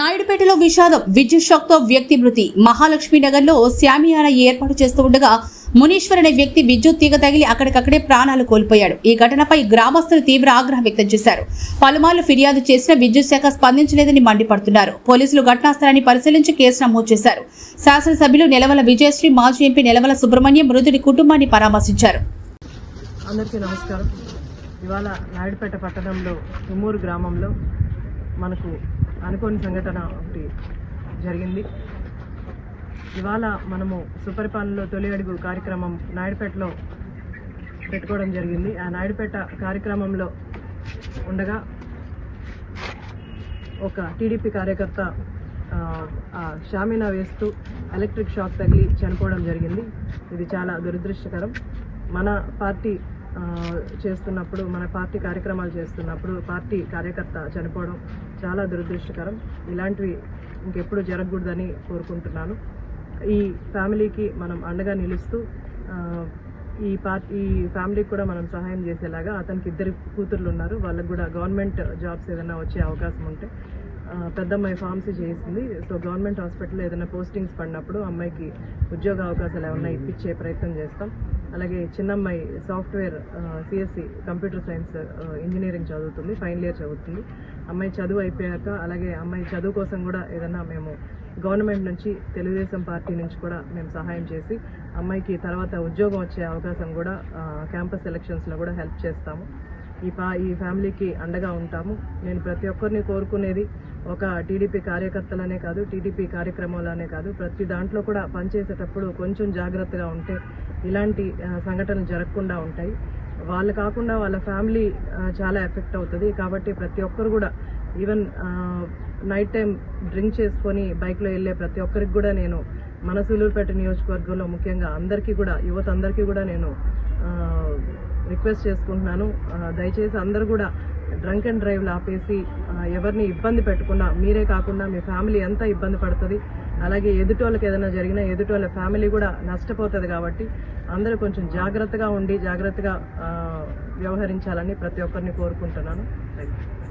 నాయుడుపేటలో విషాదం. విద్యుత్ షాక్ తో వ్యక్తి మృతి. మహాలక్ష్మి నగర్ లో శామియానా ఏర్పాటు చేస్తూ ఉండగా మునీశ్వర్ అనే వ్యక్తి విద్యుత్ తీగ తగిలి అక్కడికక్కడే ప్రాణాలు కోల్పోయాడు. ఈ ఘటనపై గ్రామస్తులు తీవ్ర ఆగ్రహం వ్యక్తం చేశారు. పలుమార్లు ఫిర్యాదు చేసినా విద్యుత్ శాఖ స్పందించలేదని మండిపడుతున్నారు. పోలీసులు ఘటనా స్థలాన్ని పరిశీలించి కేసు నమోదు చేశారు. శాసనసభ్యులు నెలవల విజయశ్రీ, మాజీ ఎంపీ నెలవల సుబ్రహ్మణ్యం మృతుడి కుటుంబాన్ని పరామర్శించారు. అందరికీ నమస్కారం. ఇవాళ నాయుడుపేట పట్టణంలో తుమ్మూరు గ్రామంలో మనకు అనుకోని సంఘటన ఒకటి జరిగింది. ఇవాళ మనము సుపరిపాలనలో తొలి అడుగు కార్యక్రమం నాయుడుపేటలో పెట్టుకోవడం జరిగింది. ఆ నాయుడుపేట కార్యక్రమంలో ఉండగా ఒక టీడీపీ కార్యకర్త షామీనా వేస్తూ ఎలక్ట్రిక్ షాక్ తగిలి చనిపోవడం జరిగింది. ఇది చాలా దురదృష్టకరం. మన పార్టీ చేస్తున్నప్పుడు, మన పార్టీ కార్యక్రమాలు చేస్తున్నప్పుడు పార్టీ కార్యకర్త చనిపోవడం చాలా దురదృష్టకరం. ఇలాంటివి ఇంకెప్పుడు జరగకూడదని కోరుకుంటున్నాను. ఈ ఫ్యామిలీకి మనం అండగా నిలుస్తూ ఈ ఫ్యామిలీకి కూడా మనం సహాయం చేసేలాగా, అతనికి 2 కూతుర్లు ఉన్నారు, వాళ్ళకు కూడా గవర్నమెంట్ జాబ్స్ ఏదైనా వచ్చే అవకాశం ఉంటే, పెద్దమ్మాయి ఫార్మసీ చేసింది. సో గవర్నమెంట్ హాస్పిటల్లో ఏదైనా పోస్టింగ్స్ పడినప్పుడు అమ్మాయికి ఉద్యోగ అవకాశాలు ఏమన్నా ఇప్పించే ప్రయత్నం చేస్తాం. అలాగే చిన్నమ్మాయి software CSC computer science engineering చదువుతుంది, ఫైనల్ ఇయర్ చదువుతుంది. అమ్మాయి చదువు అయిపోయాక, అలాగే అమ్మాయి చదువు కోసం కూడా ఏదన్నా మేము గవర్నమెంట్ నుంచి, తెలుగుదేశం పార్టీ నుంచి కూడా మేము సహాయం చేసి అమ్మాయికి తర్వాత ఉద్యోగం వచ్చే అవకాశం కూడా క్యాంపస్ ఎలక్షన్స్లో కూడా హెల్ప్ చేస్తాము. ఈ ఫ్యామిలీకి అండగా ఉంటాము. నేను ప్రతి ఒక్కరిని కోరుకునేది, ఒక టీడీపీ కార్యకర్తలనే కాదు, టీడీపీ కార్యక్రమాలనే కాదు, ప్రతి దాంట్లో కూడా పనిచేసేటప్పుడు కొంచెం జాగ్రత్తగా ఉంటే ఇలాంటి సంఘటనలు జరగకుండా ఉంటాయి. వాళ్ళు కాకుండా వాళ్ళ ఫ్యామిలీ చాలా ఎఫెక్ట్ అవుతుంది. కాబట్టి ప్రతి ఒక్కరు కూడా, ఈవెన్ నైట్ టైం డ్రింక్ చేసుకొని బైక్లో వెళ్ళే ప్రతి ఒక్కరికి కూడా నేను మన సూలూరుపేట నియోజకవర్గంలో ముఖ్యంగా అందరికీ కూడా, యువత అందరికీ కూడా నేను రిక్వెస్ట్ చేసుకుంటున్నాను. దయచేసి అందరూ కూడా డ్రంక్ అండ్ డ్రైవ్లు ఆపేసి ఎవరిని ఇబ్బంది పెట్టకుండా, మీరే కాకుండా మీ ఫ్యామిలీ ఎంత ఇబ్బంది పడుతుంది, అలాగే ఎదుటోళ్ళకి ఏదైనా జరిగినా ఎదుటోళ్ళ ఫ్యామిలీ కూడా నష్టపోతుంది. కాబట్టి అందరూ కొంచెం జాగ్రత్తగా ఉండి జాగ్రత్తగా వ్యవహరించాలని ప్రతి ఒక్కరిని కోరుకుంటున్నాను. Thank you.